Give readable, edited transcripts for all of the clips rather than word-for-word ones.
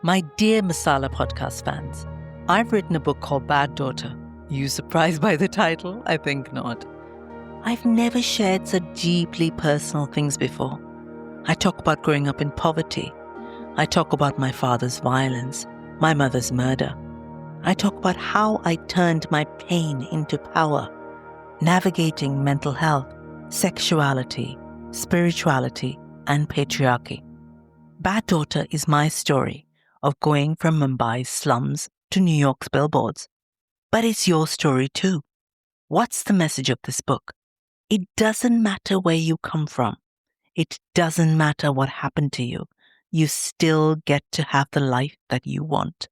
My dear Masala Podcast fans, I've written a book called Bad Daughter. You surprised by the title? I think not. I've never shared such deeply personal things before. I talk about growing up in poverty. I talk about my father's violence, my mother's murder. I talk about how I turned my pain into power, navigating mental health, sexuality, spirituality, and patriarchy. Bad Daughter is my story of going from Mumbai's slums to New York's billboards. But it's your story too. What's the message of this book? It doesn't matter where you come from. It doesn't matter what happened to you. You still get to have the life that you want.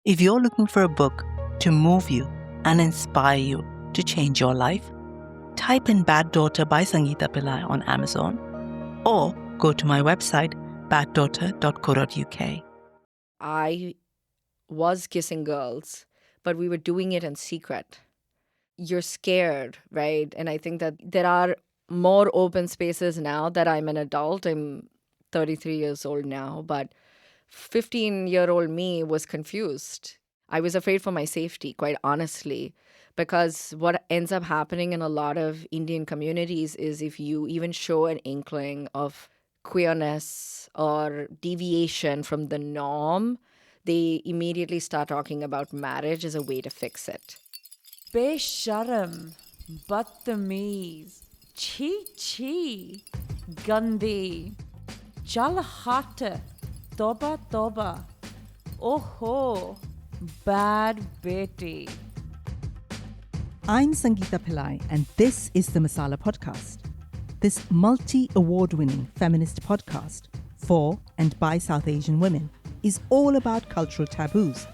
If you're looking for a book to move you and inspire you to change your life, type in Bad Daughter by Sangeeta Pillai on Amazon or go to my website, baddaughter.co.uk. I was kissing girls, but we were doing it in secret. You're scared, right? And I think that there are more open spaces now that I'm an adult. I'm 33 years old now, but 15-year-old me was confused. I was afraid for my safety, quite honestly, because what ends up happening in a lot of Indian communities is if you even show an inkling of queerness or deviation from the norm, they immediately start talking about marriage as a way to fix it. Besharam, badtameez, chi, gandhi, chal hat, toba toba, oho, bad beti. I'm Sangeeta Pillai, and this is the Masala Podcast. This multi-award-winning feminist podcast for and by South Asian women is all about cultural taboos,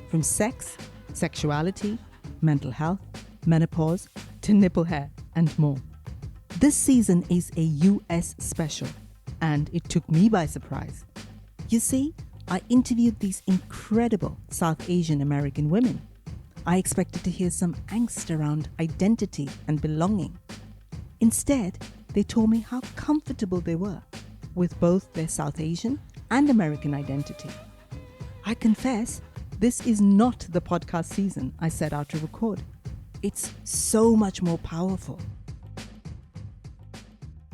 from sex, sexuality, mental health, menopause, to nipple hair, and more. This season is a US special, and it took me by surprise. You see, I interviewed these incredible South Asian American women. I expected to hear some angst around identity and belonging. Instead, they told me how comfortable they were with both their South Asian and American identity. I confess, this is not the podcast season I set out to record. It's so much more powerful.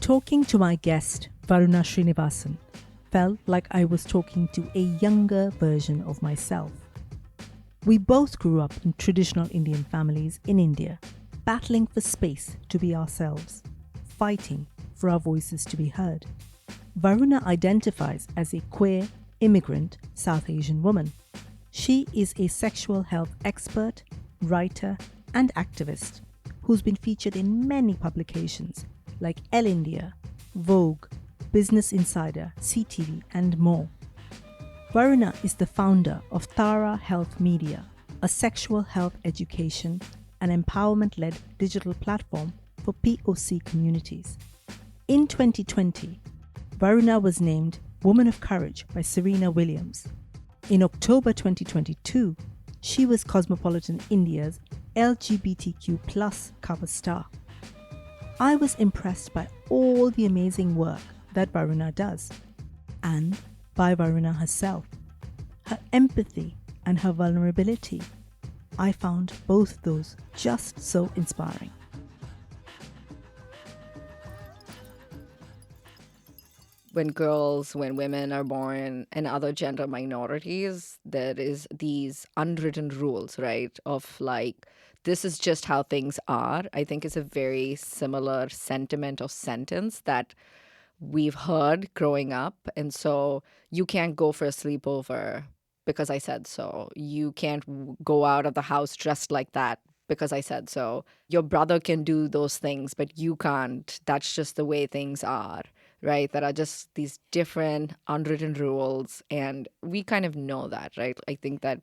Talking to my guest, Varuna Srinivasan, felt like I was talking to a younger version of myself. We both grew up in traditional Indian families in India, battling for space to be ourselves, fighting for our voices to be heard. Varuna identifies as a queer, immigrant South Asian woman. She is a sexual health expert, writer, and activist who's been featured in many publications like Elle India, Vogue, Business Insider, CTV, and more. Varuna is the founder of Tara Health Media, a sexual health education and empowerment-led digital platform for POC communities. In 2020, Varuna was named Woman of Courage by Serena Williams. In October 2022, she was Cosmopolitan India's LGBTQ plus cover star. I was impressed by all the amazing work that Varuna does, and by Varuna herself. Her empathy and her vulnerability. I found both those just so inspiring. When women are born and other gender minorities, there is these unwritten rules, right? Of like, this is just how things are. I think it's a very similar sentiment or sentence that we've heard growing up. And so you can't go for a sleepover because I said so. You can't go out of the house dressed like that because I said so. Your brother can do those things, but you can't. That's just the way things are, right? There are just these different unwritten rules, and we kind of know that, right? I think that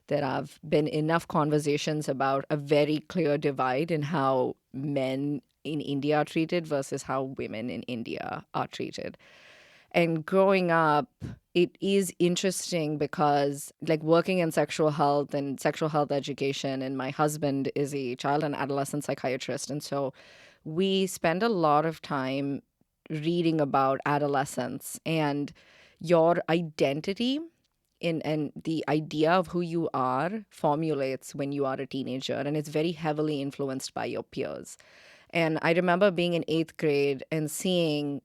there have been enough conversations about a very clear divide in how men in India are treated versus how women in India are treated. And growing up, it is interesting because, like, working in sexual health and sexual health education, and my husband is a child and adolescent psychiatrist. And so we spend a lot of time reading about adolescence, and your identity and the idea of who you are formulates when you are a teenager, and it's very heavily influenced by your peers. And I remember being in 8th grade and seeing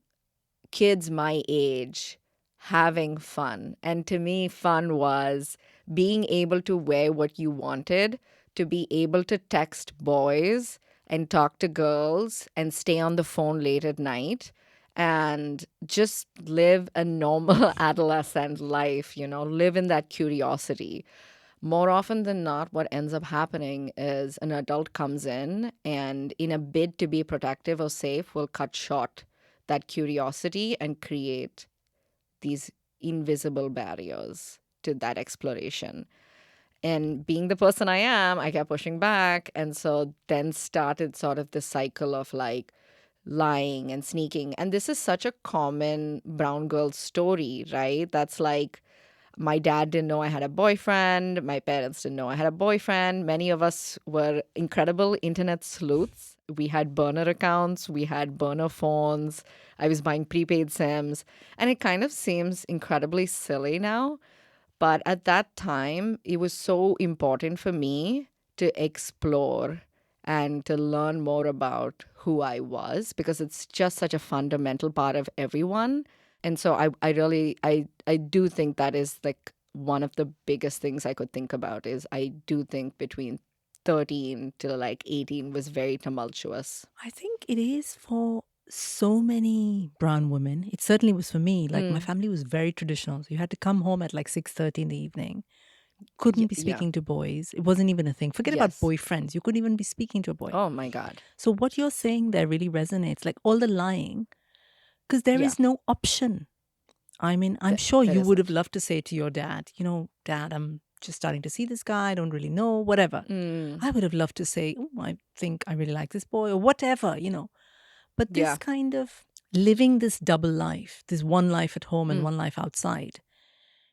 kids my age having fun. And to me, fun was being able to wear what you wanted, to be able to text boys and talk to girls and stay on the phone late at night and just live a normal adolescent life, live in that curiosity. More often than not, what ends up happening is an adult comes in a bid to be protective or safe, will cut short that curiosity and create these invisible barriers to that exploration. And being the person I am, I kept pushing back. And so then started sort of this cycle of like lying and sneaking. And this is such a common brown girl story, right? That's like, my dad didn't know I had a boyfriend. My parents didn't know I had a boyfriend. Many of us were incredible internet sleuths. We had burner accounts. We had burner phones. I was buying prepaid SIMs. And it kind of seems incredibly silly now. But at that time, it was so important for me to explore and to learn more about who I was, because it's just such a fundamental part of everyone. And so I do think that is like one of the biggest things I could think about is I do think between 13 to like 18 was very tumultuous. I think it is for so many brown women. It certainly was for me. Like my family was very traditional. So you had to come home at like 6:30 in the evening. Couldn't be speaking to boys. It wasn't even a thing. Forget about boyfriends. You couldn't even be speaking to a boy. Oh my God. So what you're saying there really resonates. Like all the lying, because there is no option. I mean, I'm sure you would have loved to say to your dad, Dad, I'm just starting to see this guy. I don't really know, whatever. I would have loved to say, oh, I think I really like this boy or whatever, But this kind of living this double life, this one life at home and one life outside,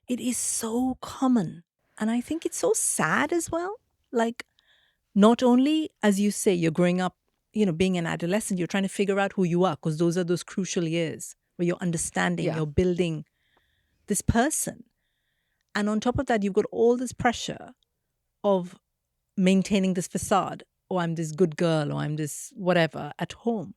it is so common. And I think it's so sad as well. Like, not only, as you say, you're growing up, being an adolescent, you're trying to figure out who you are, because those are those crucial years where you're understanding, you're building this person. And on top of that, you've got all this pressure of maintaining this facade. Oh, I'm this good girl, or I'm this whatever at home.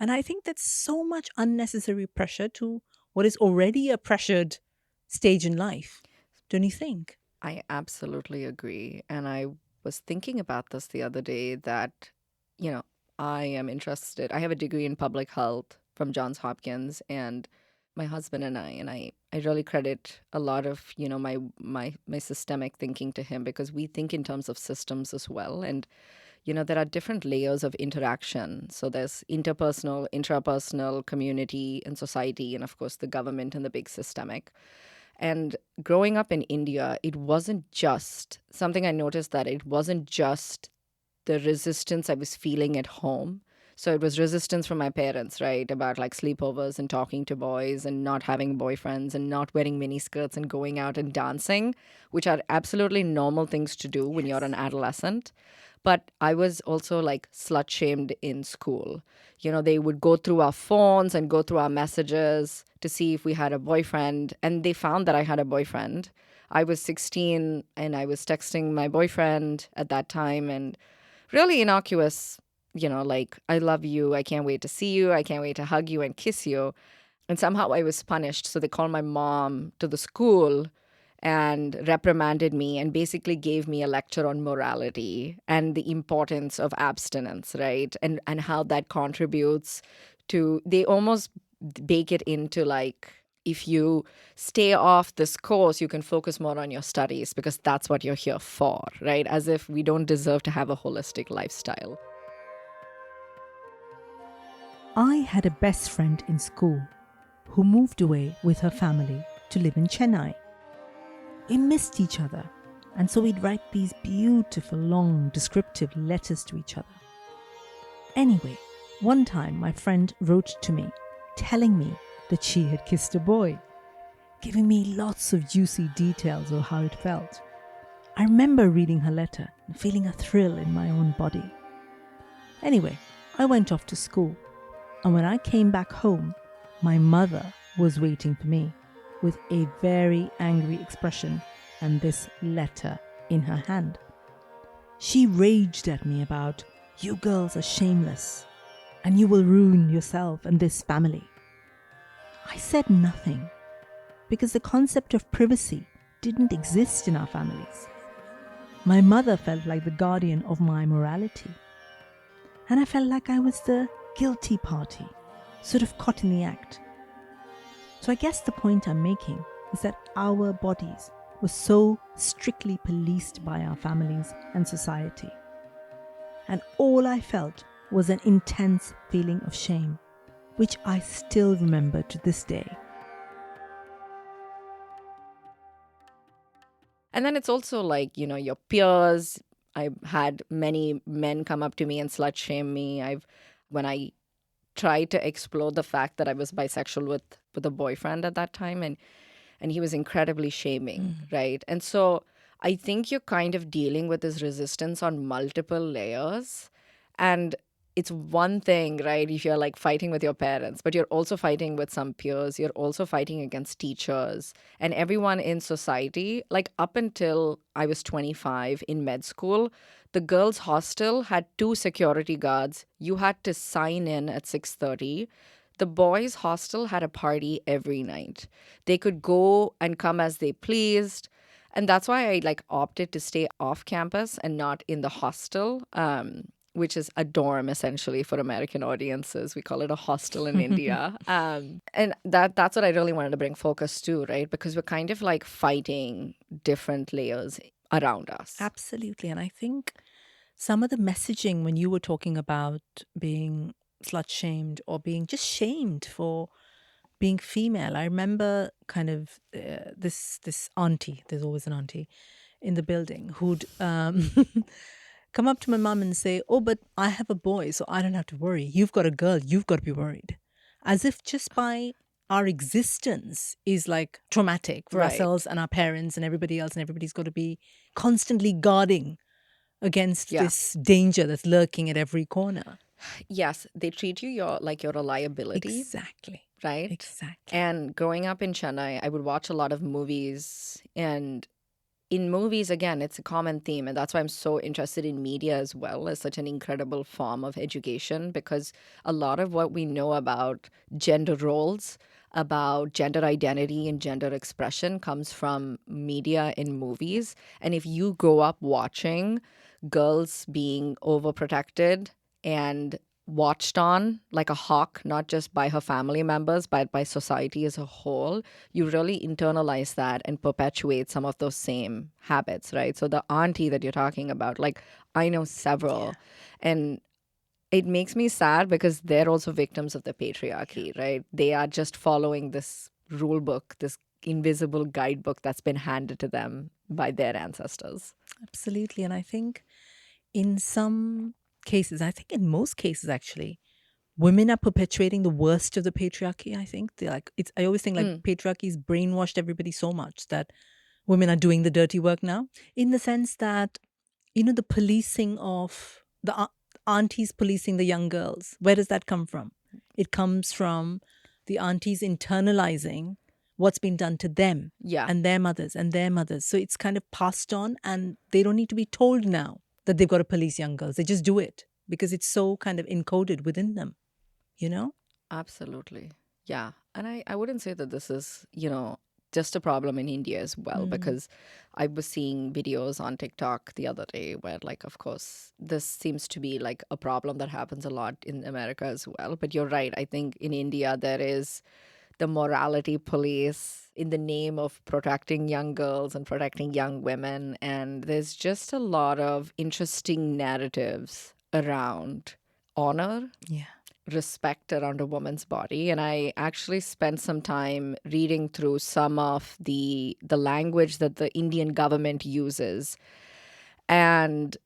And I think that's so much unnecessary pressure to what is already a pressured stage in life. Don't you think? I absolutely agree. And I was thinking about this the other day that, I am interested. I have a degree in public health from Johns Hopkins, and my husband and I really credit a lot of, my systemic thinking to him, because we think in terms of systems as well. And there are different layers of interaction. So there's interpersonal, intrapersonal, community, and society, and of course the government and the big systemic. And growing up in India, it wasn't just something I noticed, that it wasn't just the resistance I was feeling at home. So it was resistance from my parents, right? About like sleepovers and talking to boys and not having boyfriends and not wearing miniskirts and going out and dancing, which are absolutely normal things to do when you're an adolescent. But I was also like slut shamed in school. They would go through our phones and go through our messages to see if we had a boyfriend. And they found that I had a boyfriend. I was 16 and I was texting my boyfriend at that time, and really innocuous, like, I love you. I can't wait to see you. I can't wait to hug you and kiss you. And somehow I was punished. So they called my mom to the school and reprimanded me and basically gave me a lecture on morality and the importance of abstinence, right? And how that contributes to, they almost bake it into like, if you stay off this course, you can focus more on your studies because that's what you're here for, right? As if we don't deserve to have a holistic lifestyle. I had a best friend in school who moved away with her family to live in Chennai. We missed each other, and so we'd write these beautiful, long, descriptive letters to each other. Anyway, one time my friend wrote to me, telling me that she had kissed a boy, giving me lots of juicy details of how it felt. I remember reading her letter and feeling a thrill in my own body. Anyway, I went off to school, and when I came back home, my mother was waiting for me. with a very angry expression and this letter in her hand. She raged at me about, "You girls are shameless and you will ruin yourself and this family." I said nothing because the concept of privacy didn't exist in our families. My mother felt like the guardian of my morality, and I felt like I was the guilty party, sort of caught in the act. So I guess the point I'm making is that our bodies were so strictly policed by our families and society. And all I felt was an intense feeling of shame, which I still remember to this day. And then it's also like, your peers. I've had many men come up to me and slut shame me. When I tried to explore the fact that I was bisexual with a boyfriend at that time, and he was incredibly shaming, right? And so I think you're kind of dealing with this resistance on multiple layers. And it's one thing, right, if you're like fighting with your parents, but you're also fighting with some peers. You're also fighting against teachers and everyone in society. Like up until I was 25 in med school, the girls' hostel had 2 security guards. You had to sign in at 6:30. The boys' hostel had a party every night. They could go and come as they pleased. And that's why I opted to stay off campus and not in the hostel, which is a dorm essentially for American audiences. We call it a hostel in India. And that's what I really wanted to bring focus to, right? Because we're kind of fighting different layers around us. Absolutely. And I think some of the messaging when you were talking about being slut shamed or being just shamed for being female, I remember kind of this auntie, there's always an auntie in the building, who'd come up to my mum and say, "Oh, but I have a boy, so I don't have to worry. You've got a girl, you've got to be worried." As if just by our existence is traumatic for Right. ourselves and our parents and everybody else, and everybody's got to be constantly guarding against this danger that's lurking at every corner. Yes, they treat you like you're a liability. Exactly. Right? Exactly. And growing up in Chennai, I would watch a lot of movies. And in movies, again, it's a common theme. And that's why I'm so interested in media as well, as such an incredible form of education, because a lot of what we know about gender roles, about gender identity and gender expression comes from media in movies. And if you grow up watching girls being overprotected and watched on like a hawk, not just by her family members, but by society as a whole, you really internalize that and perpetuate some of those same habits, right? So the auntie that you're talking about, I know several, and it makes me sad because they're also victims of the patriarchy, right? They are just following this rule book, this invisible guidebook that's been handed to them by their ancestors. Absolutely. And I think in some cases, I think in most cases actually, women are perpetuating the worst of the patriarchy. I think I always think patriarchy's brainwashed everybody so much that women are doing the dirty work now, in the sense that the policing of the aunties policing the young girls. Where does that come from? It comes from the aunties internalizing what's been done to them and their mothers and their mothers. So it's kind of passed on, and they don't need to be told now that they've got to police young girls. They just do it because it's so kind of encoded within them, Absolutely. Yeah. And I wouldn't say that this is, just a problem in India as well, because I was seeing videos on TikTok the other day where, of course, this seems to be a problem that happens a lot in America as well. But you're right. I think in India, there is the morality police in the name of protecting young girls and protecting young women. And there's just a lot of interesting narratives around honor, respect around a woman's body. And I actually spent some time reading through some of the language that the Indian government uses. And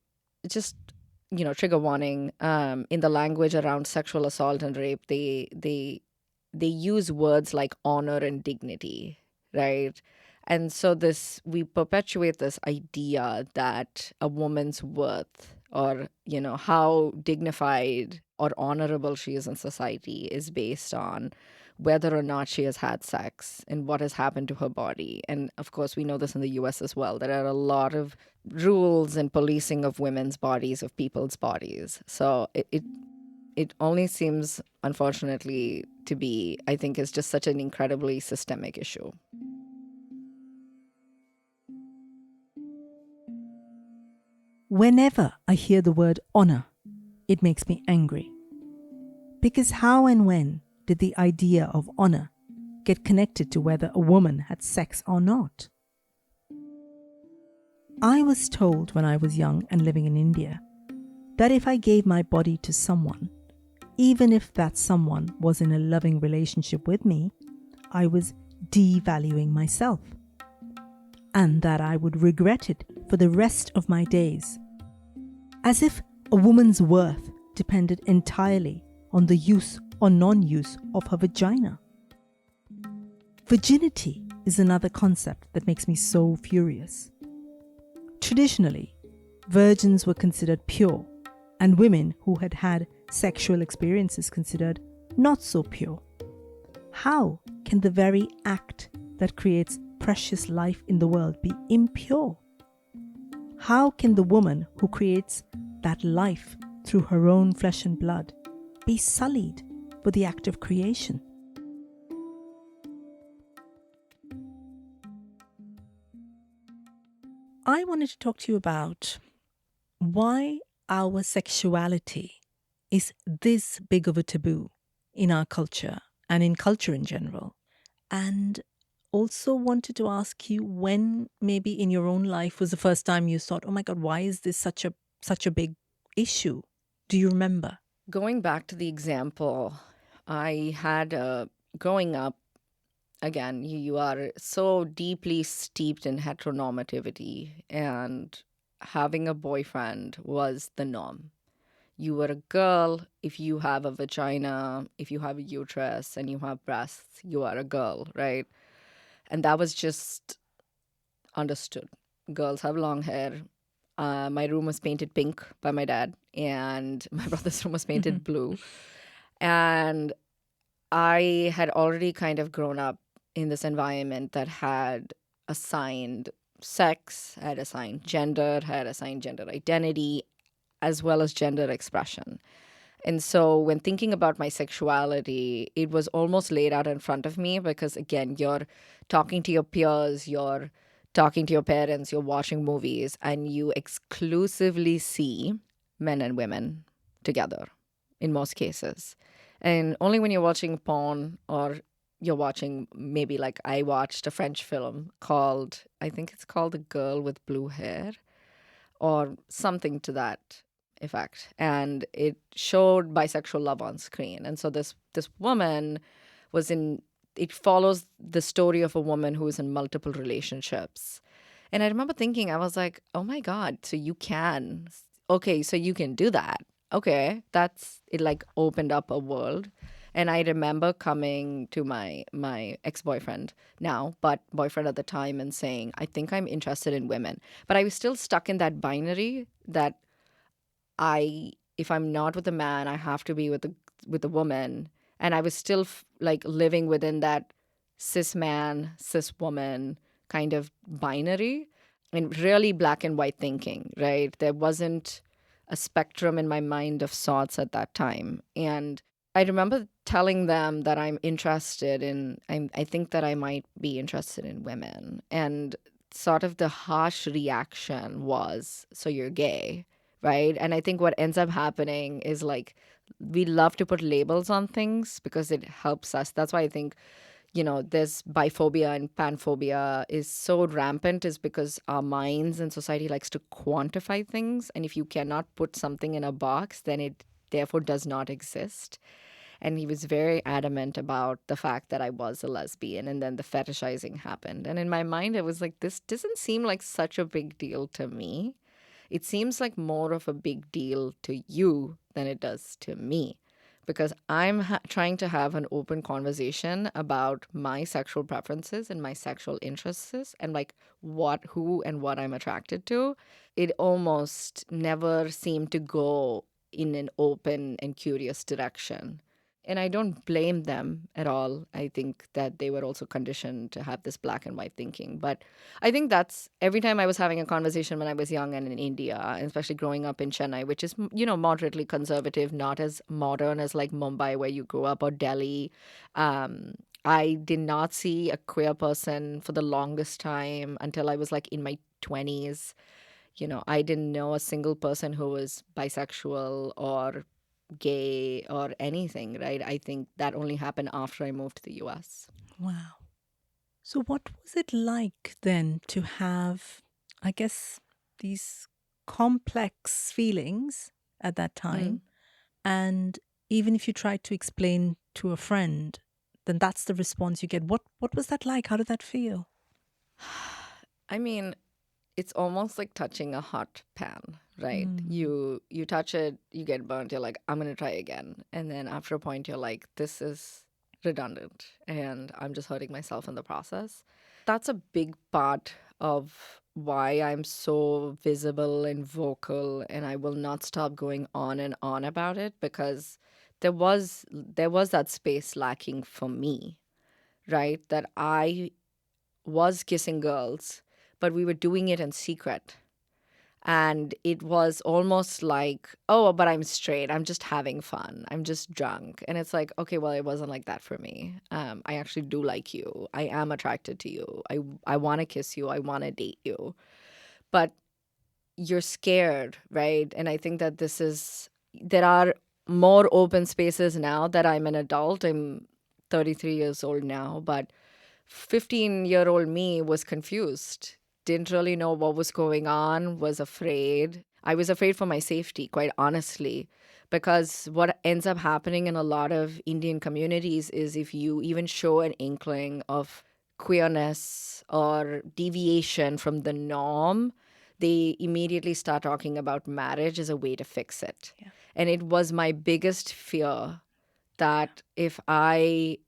just, trigger warning, in the language around sexual assault and rape, they use words like honor and dignity, right? And so we perpetuate this idea that a woman's worth, or, how dignified or honorable she is in society, is based on whether or not she has had sex and what has happened to her body. And of course, we know this in the US as well. There are a lot of rules and policing of women's bodies, of people's bodies. So it only seems, unfortunately, to be, I think, is just such an incredibly systemic issue. Whenever I hear the word honor, it makes me angry. Because how and when did the idea of honor get connected to whether a woman had sex or not? I was told when I was young and living in India that if I gave my body to someone, even if that someone was in a loving relationship with me, I was devaluing myself, and that I would regret it for the rest of my days, as if a woman's worth depended entirely on the use or non-use of her vagina. Virginity is another concept that makes me so furious. Traditionally, virgins were considered pure, and women who had had sexual experiences considered not so pure. How can the very act that creates precious life in the world be impure? How can the woman who creates that life through her own flesh and blood be sullied for the act of creation? I wanted to talk to you about why our sexuality is this big of a taboo in our culture and in culture in general. And also wanted to ask you when maybe in your own life was the first time you thought, oh my God, why is this such a big issue? Do you remember? Going back to the example, I had growing up, again, you are so deeply steeped in heteronormativity, and having a boyfriend was the norm. You were a girl. If you have a vagina, if you have a uterus and you have breasts, you are a girl, right? And that was just understood. Girls have long hair. My room was painted pink by my dad, and my brother's room was painted blue. And I had already kind of grown up in this environment that had assigned sex, had assigned gender, had assigned gender identity, as well as gender expression. And so when thinking about my sexuality, it was almost laid out in front of me because, again, you're talking to your peers, you're talking to your parents, you're watching movies, and you exclusively see men and women together in most cases. And only when you're watching porn or you're watching, maybe like I watched a French film called, I think it's called The Girl with Blue Hair or something to that effect. And it showed bisexual love on screen. And so this woman was in, it follows the story of a woman who is in multiple relationships. And I remember thinking, I was like, oh my God, so you can, okay, so you can do that. Okay, it like opened up a world. And I remember coming to my ex-boyfriend now, but boyfriend at the time, and saying, I think I'm interested in women. But I was still stuck in that binary that if I'm not with a man, I have to be with a woman. And I was still like living within that cis man, cis woman kind of binary, and really black and white thinking, right? There wasn't a spectrum in my mind of sorts at that time. And I remember telling them that I'm interested in, I think that I might be interested in women. And sort of the harsh reaction was, so you're gay, right? And I think what ends up happening is like, we love to put labels on things because it helps us. That's why I think, this biphobia and panphobia is so rampant, is because our minds and society likes to quantify things. And if you cannot put something in a box, then it therefore does not exist. And he was very adamant about the fact that I was a lesbian, and then the fetishizing happened. And in my mind, it was like, this doesn't seem like such a big deal to me. It seems like more of a big deal to you than it does to me, because I'm trying to have an open conversation about my sexual preferences and my sexual interests and like who and what I'm attracted to. It almost never seemed to go in an open and curious direction. And I don't blame them at all. I think that they were also conditioned to have this black and white thinking. But I think that's every time I was having a conversation when I was young and in India, and especially growing up in Chennai, which is, moderately conservative, not as modern as like Mumbai, where you grew up, or Delhi. I did not see a queer person for the longest time until I was like in my 20s. I didn't know a single person who was bisexual or gay or anything, right? I think that only happened after I moved to the US. Wow. So, what was it like then to have, I guess, these complex feelings at that time? And even if you tried to explain to a friend, then that's the response you get. What was that like? How did that feel? I mean, it's almost like touching a hot pan, right? You touch it, you get burnt, you're like, I'm going to try again. And then after a point, you're like, this is redundant and I'm just hurting myself in the process. That's a big part of why I'm so visible and vocal, and I will not stop going on and on about it, because there was that space lacking for me, right? That I was kissing girls, but we were doing it in secret. And it was almost like, oh, but I'm straight. I'm just having fun. I'm just drunk. And it's like, okay, well, it wasn't like that for me. I actually do like you. I am attracted to you. I want to kiss you. I want to date you. But you're scared, right? And I think that there are more open spaces now that I'm an adult. I'm 33 years old now, but 15-year-old me was confused, didn't really know what was going on, was afraid. I was afraid for my safety, quite honestly, because what ends up happening in a lot of Indian communities is if you even show an inkling of queerness or deviation from the norm, they immediately start talking about marriage as a way to fix it. Yeah. And it was my biggest fear that if I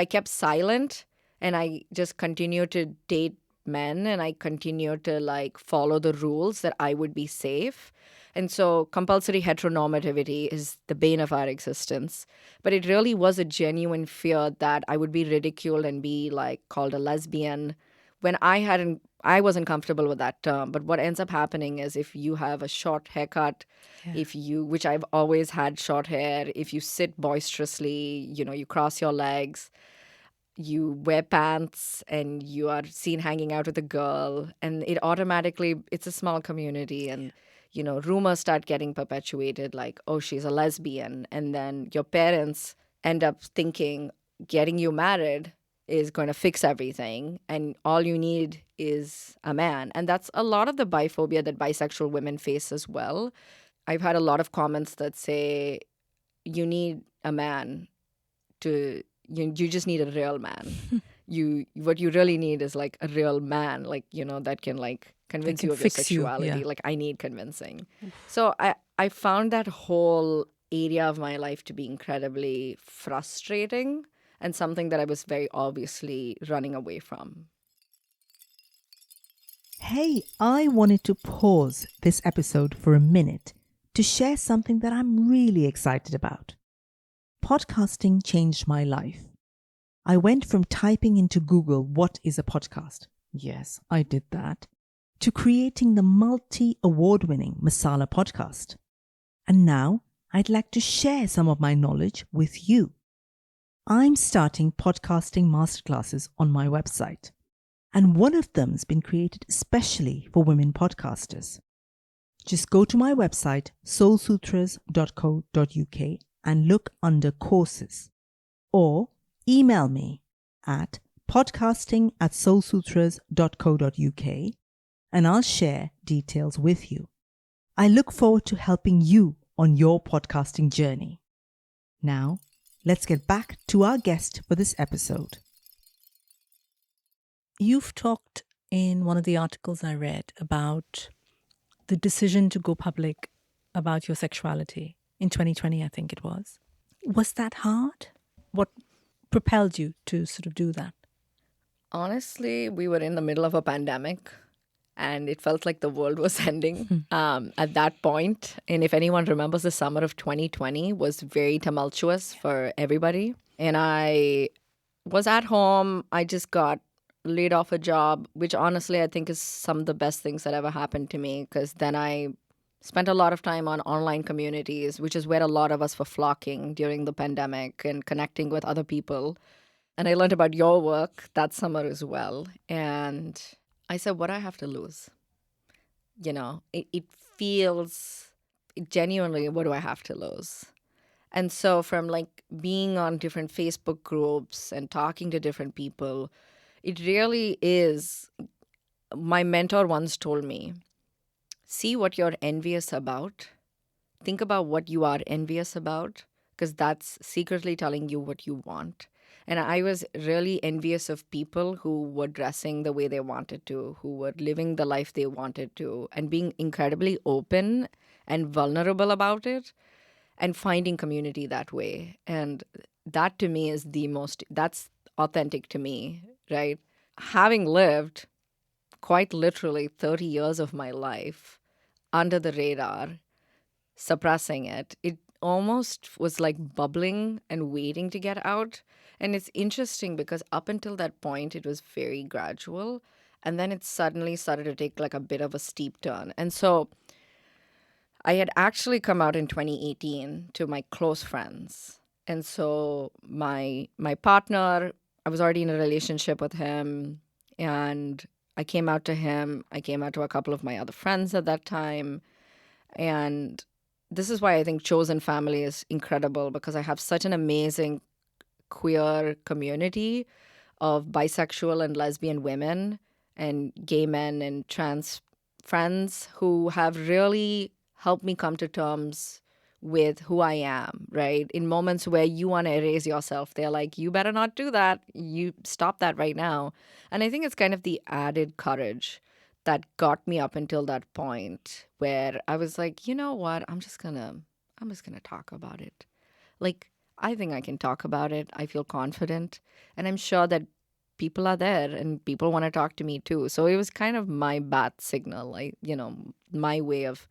kept silent and I just continued to date men and I continued to like follow the rules, that I would be safe. And so compulsory heteronormativity is the bane of our existence. But it really was a genuine fear that I would be ridiculed and be like called a lesbian when I wasn't comfortable with that term. But what ends up happening is if you have a short haircut, which I've always had short hair, if you sit boisterously, you cross your legs, you wear pants, and you are seen hanging out with a girl, and it's a small community, and rumors start getting perpetuated like, oh, she's a lesbian, and then your parents end up thinking getting you married is going to fix everything, and all you need is a man. And that's a lot of the biphobia that bisexual women face as well. I've had a lot of comments that say you need a man to you just need a real man. What you really need is like a real man, like that can like convince you of your sexuality. Like I need convincing. So I found that whole area of my life to be incredibly frustrating and something that I was very obviously running away from. Hey, I wanted to pause this episode for a minute to share something that I'm really excited about. Podcasting changed my life. I went from typing into Google, what is a podcast? Yes, I did that. To creating the multi-award-winning Masala Podcast. And now I'd like to share some of my knowledge with you. I'm starting podcasting masterclasses on my website, and one of them's been created especially for women podcasters. Just go to my website, soulsutras.co.uk, and look under courses, or email me at podcasting@soulsutras.co.uk, and I'll share details with you. I look forward to helping you on your podcasting journey. Now, let's get back to our guest for this episode. You've talked in one of the articles I read about the decision to go public about your sexuality in 2020, I think it was. Was that hard? What propelled you to sort of do that? Honestly, we were in the middle of a pandemic, and it felt like the world was ending at that point. And if anyone remembers, the summer of 2020 was very tumultuous for everybody. And I was at home. I just got laid off a job, which honestly I think is some of the best things that ever happened to me, because then I spent a lot of time on online communities, which is where a lot of us were flocking during the pandemic and connecting with other people. And I learned about your work that summer as well. And I said, what do I have to lose? You know, it feels genuinely, what do I have to lose? And so from like being on different Facebook groups and talking to different people, it really is, my mentor once told me, see what you're envious about. Think about what you are envious about, because that's secretly telling you what you want. And I was really envious of people who were dressing the way they wanted to, who were living the life they wanted to, and being incredibly open and vulnerable about it and finding community that way. And that to me is that's authentic to me, right? Having lived quite literally 30 years of my life under the radar, suppressing it, it almost was like bubbling and waiting to get out. And it's interesting because up until that point, it was very gradual. And then it suddenly started to take like a bit of a steep turn. And so I had actually come out in 2018 to my close friends. And so my partner, I was already in a relationship with him, and I came out to him. I came out to a couple of my other friends at that time. And this is why I think chosen family is incredible, because I have such an amazing queer community of bisexual and lesbian women and gay men and trans friends who have really helped me come to terms with who I am, right? In moments where you want to erase yourself, they're like, you better not do that. You stop that right now. And I think it's kind of the added courage that got me up until that point where I was like, you know what? I'm just gonna talk about it. Like, I think I can talk about it. I feel confident. And I'm sure that people are there and people want to talk to me too. So it was kind of my bat signal, my way of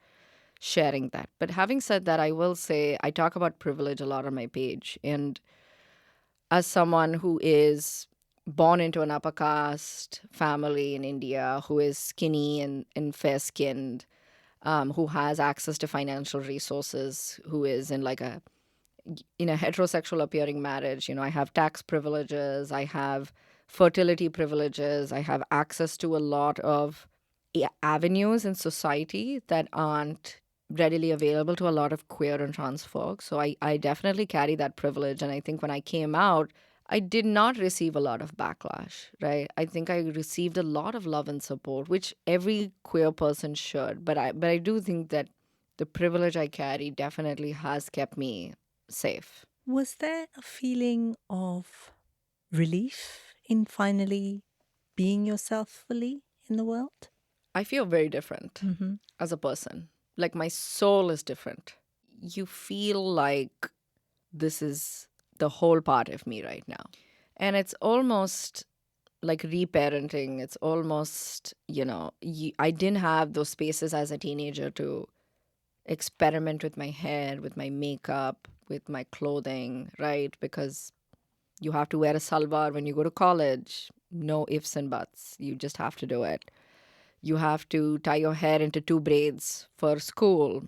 sharing that. But having said that, I will say I talk about privilege a lot on my page. And as someone who is born into an upper caste family in India, who is skinny and fair-skinned, who has access to financial resources, who is in a heterosexual appearing marriage, I have tax privileges, I have fertility privileges, I have access to a lot of avenues in society that aren't readily available to a lot of queer and trans folks. So I definitely carry that privilege. And I think when I came out, I did not receive a lot of backlash, right? I think I received a lot of love and support, which every queer person should. But I do think that the privilege I carry definitely has kept me safe. Was there a feeling of relief in finally being yourself fully in the world? I feel very different as a person. Like my soul is different. You feel like this is the whole part of me right now. And it's almost like reparenting. It's almost, I didn't have those spaces as a teenager to experiment with my hair, with my makeup, with my clothing, right? Because you have to wear a salwar when you go to college. No ifs and buts. You just have to do it. You have to tie your hair into 2 braids for school.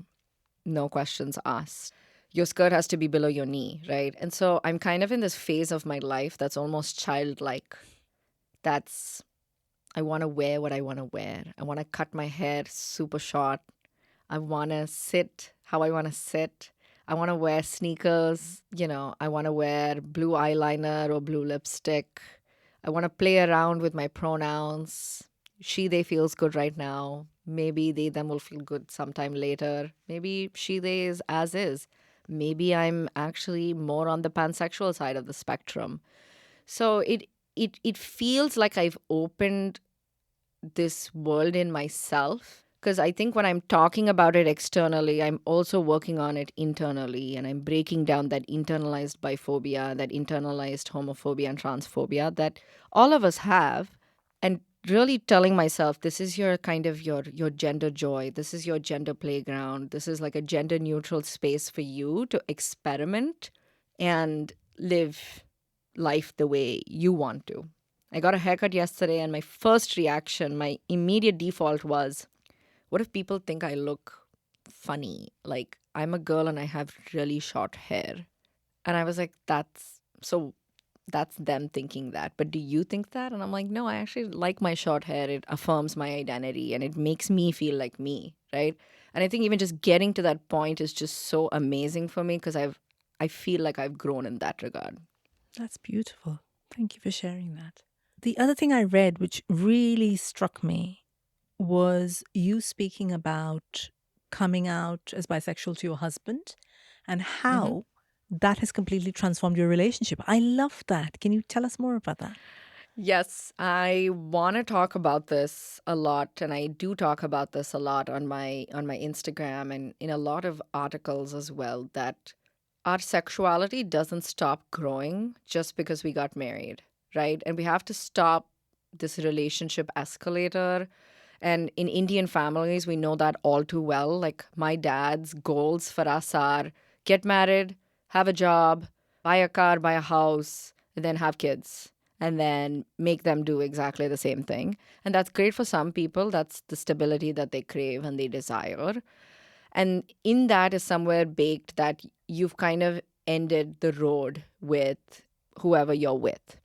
No questions asked. Your skirt has to be below your knee, right? And so I'm kind of in this phase of my life that's almost childlike. I want to wear what I want to wear. I want to cut my hair super short. I want to sit how I want to sit. I want to wear sneakers. I want to wear blue eyeliner or blue lipstick. I want to play around with my pronouns. She, they feels good right now. Maybe they, them will feel good sometime later. Maybe she, they is as is. Maybe I'm actually more on the pansexual side of the spectrum. So it feels like I've opened this world in myself. Because I think when I'm talking about it externally, I'm also working on it internally. And I'm breaking down that internalized biphobia, that internalized homophobia and transphobia that all of us have. And really telling myself, this is your kind of your gender joy. This is your gender playground. This is like a gender neutral space for you to experiment and live life the way you want to. I got a haircut yesterday, and my first reaction, my immediate default was, what if people think I look funny? Like, I'm a girl and I have really short hair. And I was like, that's them thinking that. But do you think that? And I'm like, no, I actually like my short hair. It affirms my identity and it makes me feel like me, right? And I think even just getting to that point is just so amazing for me because I feel like I've grown in that regard. That's beautiful. Thank you for sharing that. The other thing I read, which really struck me, was you speaking about coming out as bisexual to your husband and how that has completely transformed your relationship. I love that. Can you tell us more about that? Yes, I want to talk about this a lot, and I do talk about this a lot on my Instagram and in a lot of articles as well, that our sexuality doesn't stop growing just because we got married, right? And we have to stop this relationship escalator. And in Indian families, we know that all too well. Like, my dad's goals for us are get married, have a job, buy a car, buy a house, and then have kids, and then make them do exactly the same thing. And that's great for some people. That's the stability that they crave and they desire. And in that is somewhere baked that you've kind of ended the road with whoever you're with.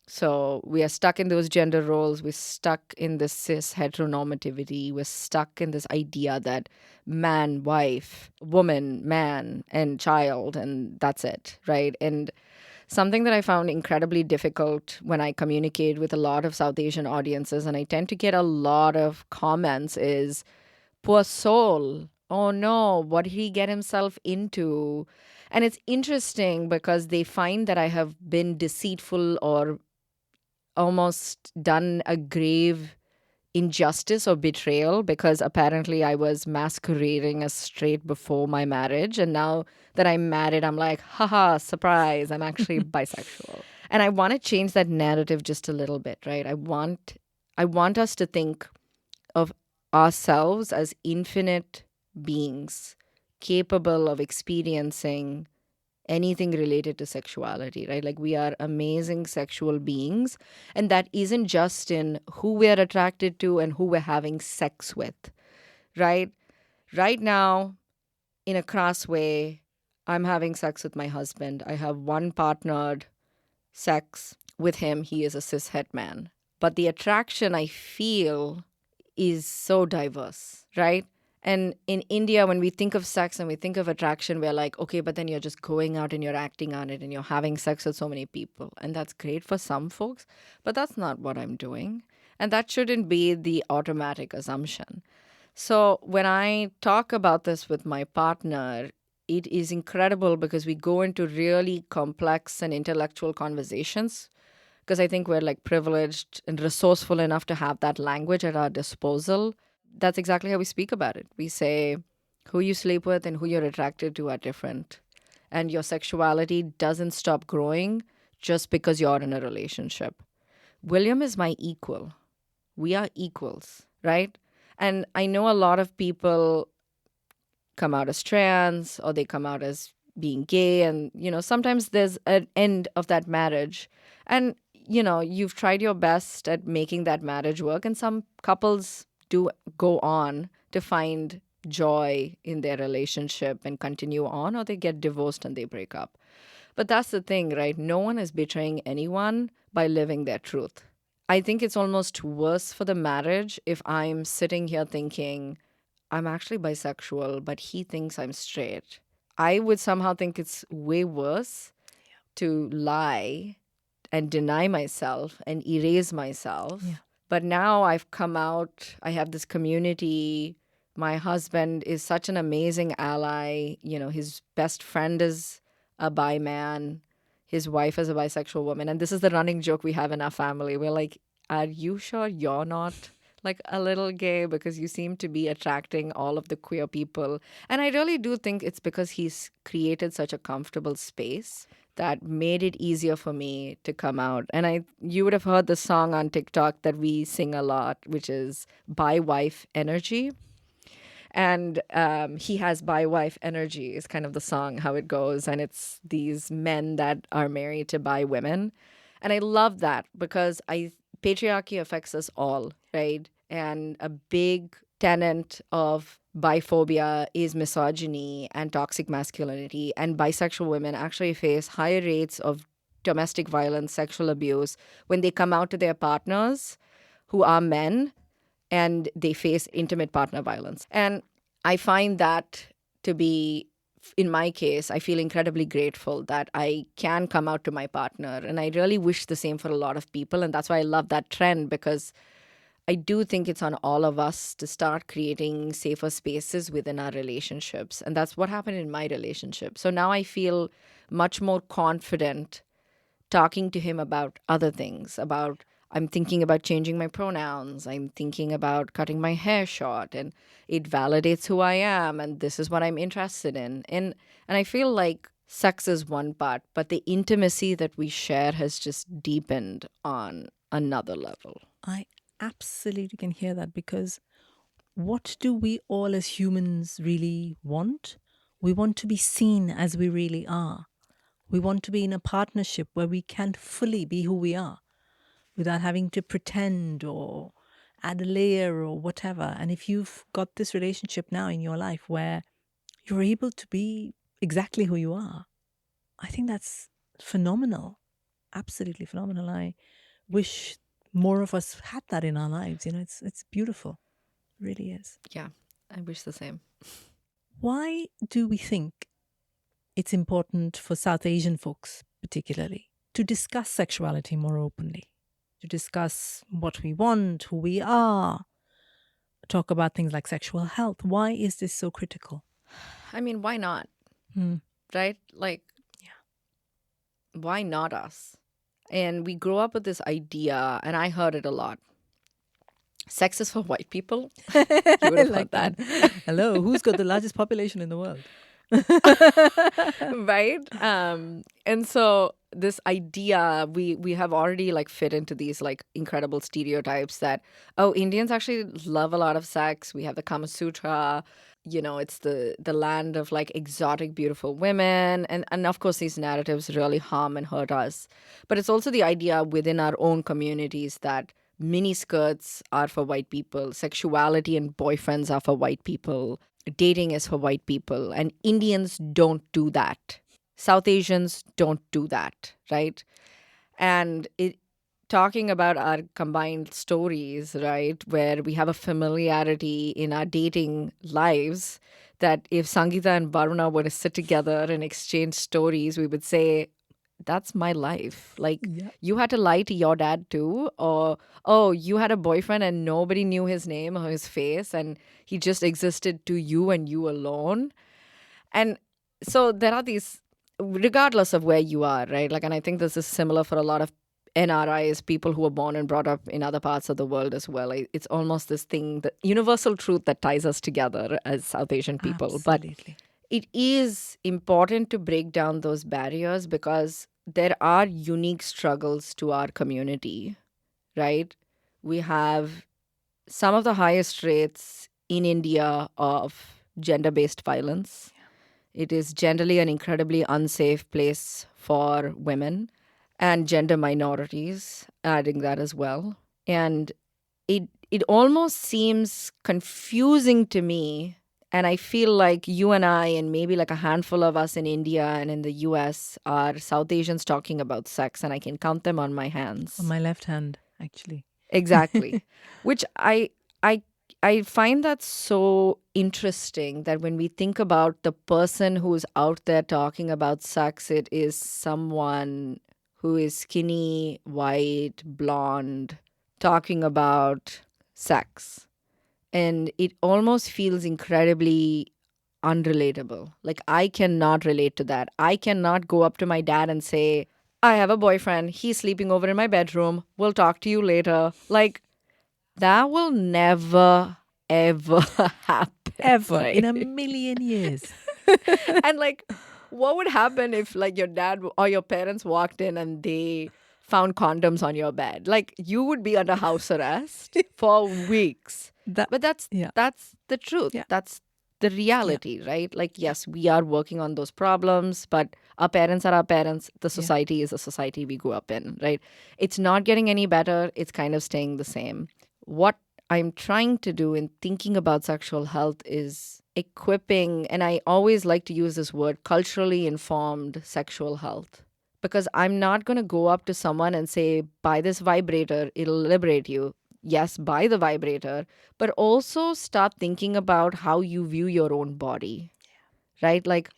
So we are stuck in those gender roles. We're stuck in this cis heteronormativity. We're stuck in this idea that man, wife, woman, man, and child, and that's it, right? And something that I found incredibly difficult when I communicate with a lot of South Asian audiences, and I tend to get a lot of comments, is poor soul. Oh no, what did he get himself into? And it's interesting because they find that I have been deceitful or almost done a grave injustice or betrayal because apparently I was masquerading as straight before my marriage. And now that I'm married, I'm like, haha, surprise, I'm actually bisexual. And I want to change that narrative just a little bit, right? I want us to think of ourselves as infinite beings capable of experiencing anything related to sexuality, right? Like, we are amazing sexual beings. And that isn't just in who we're attracted to and who we're having sex with, right? Right now, in a crass way, I'm having sex with my husband. I have one partnered sex with him. He is a cishet man. But the attraction I feel is so diverse, right? And in India, when we think of sex and we think of attraction, we're like, okay, but then you're just going out and you're acting on it and you're having sex with so many people. And that's great for some folks, but that's not what I'm doing. And that shouldn't be the automatic assumption. So when I talk about this with my partner, it is incredible because we go into really complex and intellectual conversations because I think we're like privileged and resourceful enough to have that language at our disposal. That's exactly how we speak about it. We say who you sleep with and who you're attracted to are different. And your sexuality doesn't stop growing just because you're in a relationship. William is my equal. We are equals, right? And I know a lot of people come out as trans or they come out as being gay. And, sometimes there's an end of that marriage. And, you've tried your best at making that marriage work. And some couples do go on to find joy in their relationship and continue on, or they get divorced and they break up. But that's the thing, right? No one is betraying anyone by living their truth. I think it's almost worse for the marriage if I'm sitting here thinking, I'm actually bisexual, but he thinks I'm straight. I would somehow think it's way worse to lie and deny myself and erase myself. Yeah. But now I've come out, I have this community. My husband is such an amazing ally. His best friend is a bi man. His wife is a bisexual woman. And this is the running joke we have in our family. We're like, are you sure you're not like a little gay? Because you seem to be attracting all of the queer people. And I really do think it's because he's created such a comfortable space that made it easier for me to come out. And you would have heard the song on TikTok that we sing a lot, which is Bi Wife Energy. And he has bi wife energy is kind of the song, how it goes. And it's these men that are married to bi women. And I love that because patriarchy affects us all, right? And a big tenet of biphobia is misogyny and toxic masculinity. And bisexual women actually face higher rates of domestic violence, sexual abuse when they come out to their partners who are men and they face intimate partner violence. And I find that to be, in my case, I feel incredibly grateful that I can come out to my partner. And I really wish the same for a lot of people. And that's why I love that trend, because I do think it's on all of us to start creating safer spaces within our relationships. And that's what happened in my relationship. So now I feel much more confident talking to him about other things, about I'm thinking about changing my pronouns. I'm thinking about cutting my hair short, and it validates who I am, and this is what I'm interested in. And I feel like sex is one part, but the intimacy that we share has just deepened on another level. I absolutely can hear that, because what do we all as humans really want? We want to be seen as we really are. We want to be in a partnership where we can fully be who we are, without having to pretend or add a layer or whatever. And if you've got this relationship now in your life where you're able to be exactly who you are, I think that's phenomenal. Absolutely phenomenal. I wish more of us had that in our lives. It's beautiful. It really is. Yeah, I wish the same. Why do we think it's important for South Asian folks particularly to discuss sexuality more openly? To discuss what we want, who we are, talk about things like sexual health. Why is this so critical? I mean, why not? Right? Like, why not us? And we grow up with this idea, and I heard it a lot. Sex is for white people. You would have heard that. Hello, who's got the largest population in the world? Right? And so this idea, we have already like fit into these like incredible stereotypes that, oh, Indians actually love a lot of sex. We have the Kama Sutra, it's the land of like exotic, beautiful women. And of course, these narratives really harm and hurt us. But it's also the idea within our own communities that mini skirts are for white people, sexuality and boyfriends are for white people, dating is for white people, and Indians don't do that. South Asians don't do that, right? And talking about our combined stories, right, where we have a familiarity in our dating lives, that if Sangeeta and Varuna were to sit together and exchange stories, we would say, that's my life. Like, you had to lie to your dad too, or, oh, you had a boyfriend and nobody knew his name or his face, and he just existed to you and you alone. And so there are these, regardless of where you are, right? Like, and I think this is similar for a lot of NRIs, people who were born and brought up in other parts of the world as well. It's almost this thing, the universal truth that ties us together as South Asian people. Absolutely. But it is important to break down those barriers because there are unique struggles to our community, right? We have some of the highest rates in India of gender-based violence. It is generally an incredibly unsafe place for women and gender minorities, adding that as well. And it almost seems confusing to me. And I feel like you and I, and maybe like a handful of us in India and in the US, are South Asians talking about sex, and I can count them on my hands. On my left hand, actually. Exactly. Which I find that so interesting that when we think about the person who's out there talking about sex, it is someone who is skinny, white, blonde, talking about sex. And it almost feels incredibly unrelatable. Like, I cannot relate to that. I cannot go up to my dad and say, I have a boyfriend. He's sleeping over in my bedroom. We'll talk to you later. Like, that will never, ever happen. Ever. Right? In a million years. And like, what would happen if like your dad or your parents walked in and they found condoms on your bed? Like you would be under house arrest for weeks. That, But that's yeah. that's the truth. Yeah. That's the reality, right? Like yes, we are working on those problems, but our parents are our parents. The society is the society we grew up in, right? It's not getting any better. It's kind of staying the same. What I'm trying to do in thinking about sexual health is equipping, and I always like to use this word, culturally informed sexual health. Because I'm not going to go up to someone and say, buy this vibrator, it'll liberate you. Yes, buy the vibrator, but also start thinking about how you view your own body, right? Like,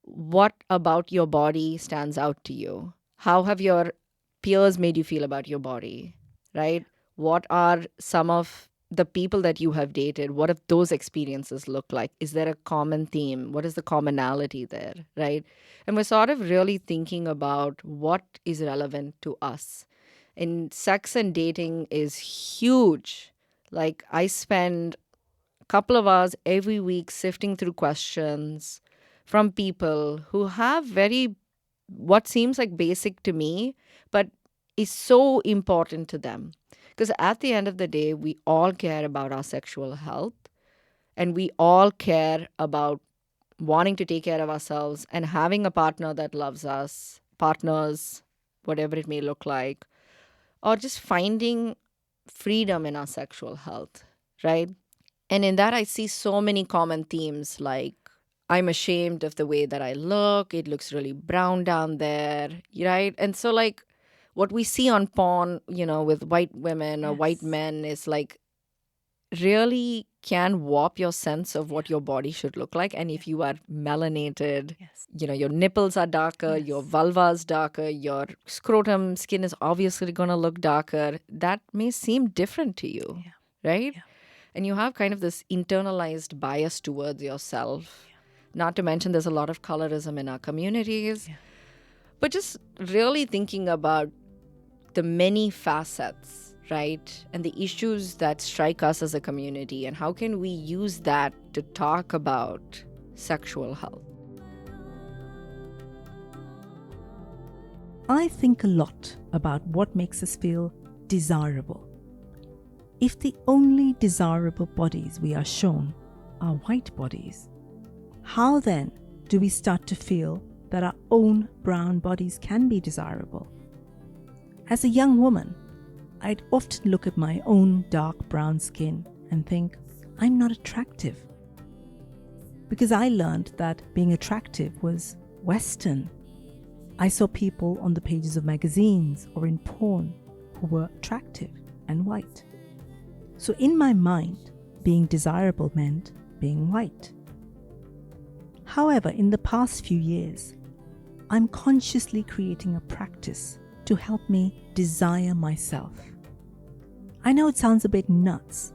what about your body stands out to you? How have your peers made you feel about your body, right? What are some of the people that you have dated? What have those experiences look like? Is there a common theme? What is the commonality there, right? And we're sort of really thinking about what is relevant to us. And sex and dating is huge. Like I spend a couple of hours every week sifting through questions from people who have very, what seems like basic to me, but is so important to them. Because at the end of the day, we all care about our sexual health and we all care about wanting to take care of ourselves and having a partner that loves us, partners, whatever it may look like, or just finding freedom in our sexual health, right? And in that, I see so many common themes like, I'm ashamed of the way that I look. It looks really brown down there, right? And so, like, what we see on porn, with white women or white men is like really can warp your sense of what your body should look like. And if you are melanated, your nipples are darker, your vulva is darker, your scrotum skin is obviously going to look darker. That may seem different to you, right? Yeah. And you have kind of this internalized bias towards yourself. Not to mention there's a lot of colorism in our communities. But just really thinking about the many facets, right? And the issues that strike us as a community, and how can we use that to talk about sexual health? I think a lot about what makes us feel desirable. If the only desirable bodies we are shown are white bodies, how then do we start to feel that our own brown bodies can be desirable? As a young woman, I'd often look at my own dark brown skin and think, I'm not attractive. Because I learned that being attractive was Western. I saw people on the pages of magazines or in porn who were attractive and white. So in my mind, being desirable meant being white. However, in the past few years, I'm consciously creating a practice to help me desire myself. I know it sounds a bit nuts,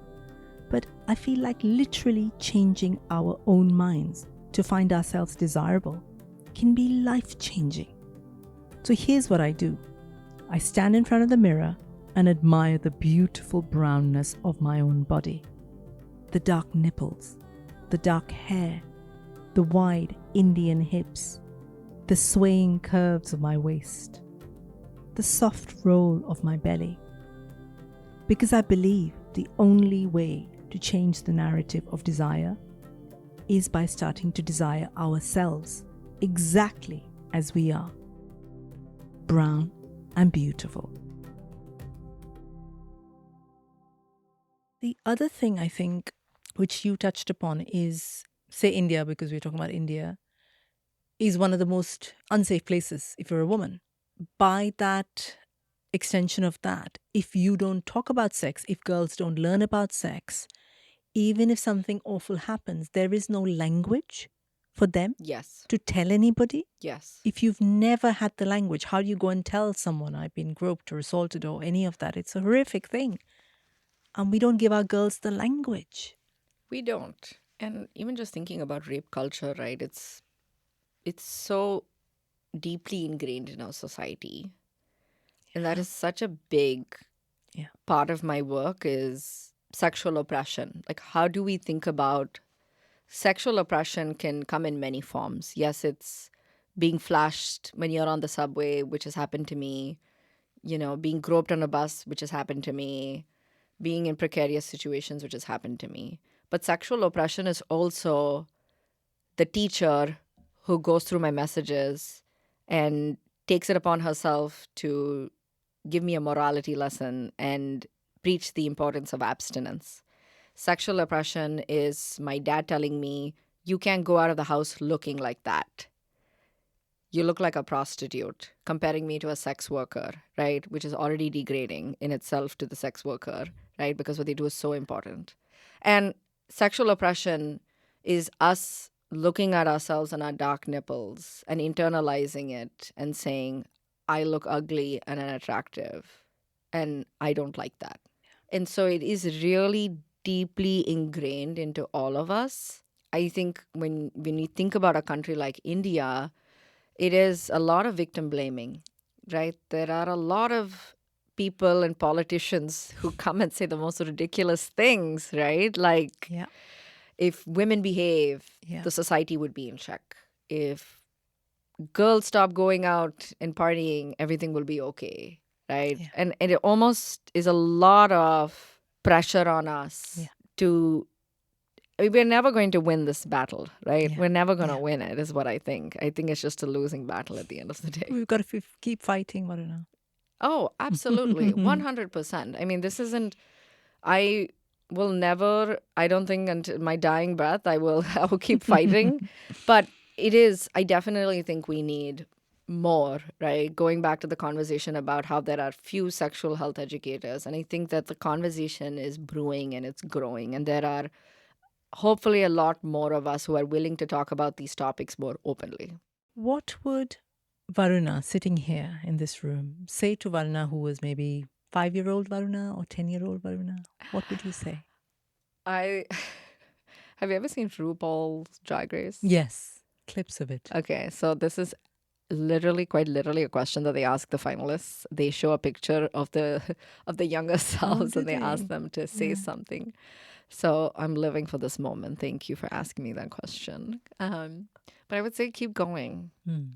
but I feel like literally changing our own minds to find ourselves desirable can be life-changing. So here's what I do. I stand in front of the mirror and admire the beautiful brownness of my own body. The dark nipples, the dark hair, the wide Indian hips, the swaying curves of my waist, the soft roll of my belly. Because I believe the only way to change the narrative of desire is by starting to desire ourselves exactly as we are, brown and beautiful. The other thing I think, which you touched upon, is, say India, because we're talking about India, is one of the most unsafe places if you're a woman. By that extension of that, if you don't talk about sex, if girls don't learn about sex, even if something awful happens, there is no language for them to tell anybody. If you've never had the language, how do you go and tell someone I've been groped or assaulted or any of that? It's a horrific thing. And we don't give our girls the language. We don't. And even just thinking about rape culture, right? It's so deeply ingrained in our society. And that is such a big part of my work is sexual oppression. Like, how do we think about sexual oppression can come in many forms. Yes, it's being flashed when you're on the subway, which has happened to me, being groped on a bus, which has happened to me, being in precarious situations, which has happened to me. But sexual oppression is also the teacher who goes through my messages and takes it upon herself to give me a morality lesson and preach the importance of abstinence. Sexual oppression is my dad telling me, you can't go out of the house looking like that. You look like a prostitute, comparing me to a sex worker, right? Which is already degrading in itself to the sex worker, right? Because what they do is so important. And sexual oppression is us looking at ourselves and our dark nipples and internalizing it and saying, I look ugly and unattractive, and I don't like that. And so it is really deeply ingrained into all of us. I think when you think about a country like India, it is a lot of victim blaming, right? There are a lot of people and politicians who come and say the most ridiculous things, right? Like, Yeah. if women behave, Yeah. the society would be in check. If girls stop going out and partying, everything will be okay, right? Yeah. And it almost is a lot of pressure on us to... We're never going to win this battle, right? Yeah. We're never going to win it, is what I think. I think it's just a losing battle at the end of the day. We've got to keep fighting, Varuna. Oh, absolutely. 100%. I mean, this isn't... I will never, I don't think until my dying breath, I will keep fighting. But I definitely think we need more, right? Going back to the conversation about how there are few sexual health educators. And I think that the conversation is brewing and it's growing. And there are hopefully a lot more of us who are willing to talk about these topics more openly. What would Varuna, sitting here in this room, say to Varuna, who was maybe 5-year-old Varuna or 10-year-old Varuna? What would you say? Have you ever seen RuPaul's Drag Race? Yes, clips of it. Okay, so this is quite literally a question that they ask the finalists. They show a picture of the younger selves and they ask them to say something. So I'm living for this moment. Thank you for asking me that question. But I would say keep going.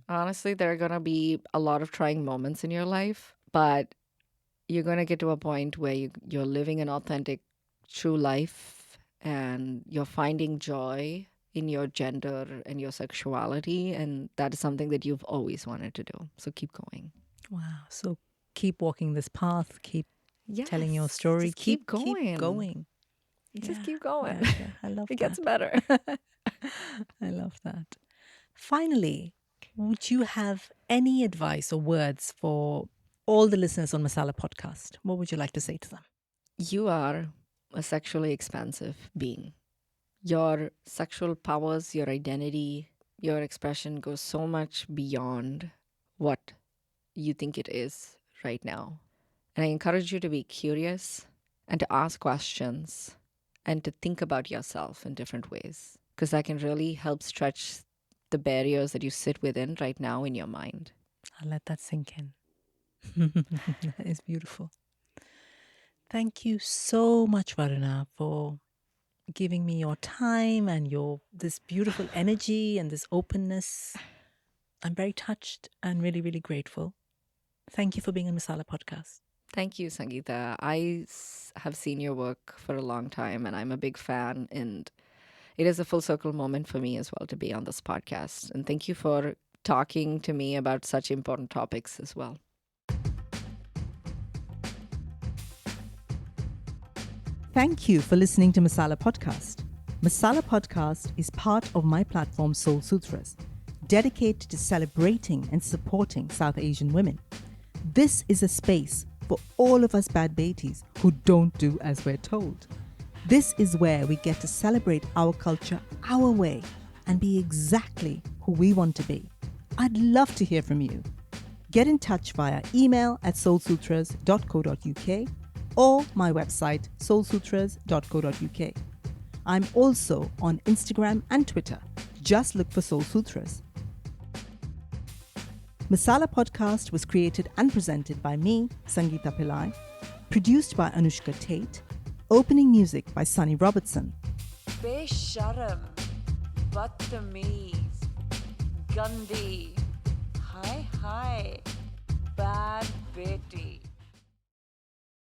Honestly, there are going to be a lot of trying moments in your life, but you're going to get to a point where you're living an authentic, true life and you're finding joy in your gender and your sexuality. And that is something that you've always wanted to do. So keep going. Wow. So keep walking this path, keep telling your Yes, story. just keep going. Keep going. Just keep going. Yeah, I love that. It gets better. I love that. Finally, would you have any advice or words for all the listeners on Masala Podcast? What would you like to say to them? You are a sexually expansive being. Your sexual powers, your identity, your expression goes so much beyond what you think it is right now. And I encourage you to be curious and to ask questions and to think about yourself in different ways, because that can really help stretch the barriers that you sit within right now in your mind. I'll let that sink in. That is beautiful. Thank you so much, Varuna, for giving me your time and this beautiful energy and this openness. I'm very touched and really, really grateful. Thank you for being on Masala Podcast. Thank you, Sangeeta. I have seen your work for a long time and I'm a big fan, and it is a full circle moment for me as well to be on this podcast. And thank you for talking to me about such important topics as well. Thank you for listening to Masala Podcast. Masala Podcast is part of my platform Soul Sutras, dedicated to celebrating and supporting South Asian women. This is a space for all of us bad betis who don't do as we're told. This is where we get to celebrate our culture our way and be exactly who we want to be. I'd love to hear from you. Get in touch via email at soulsutras.co.uk or my website soulsutras.co.uk. I'm also on Instagram and Twitter. Just look for Soul Sutras. Masala Podcast was created and presented by me, Sangeeta Pillai, produced by Anushka Tate, opening music by Sunny Robertson. Besharam, Badtameez, Gandhi. Hi, hi, bad Betty.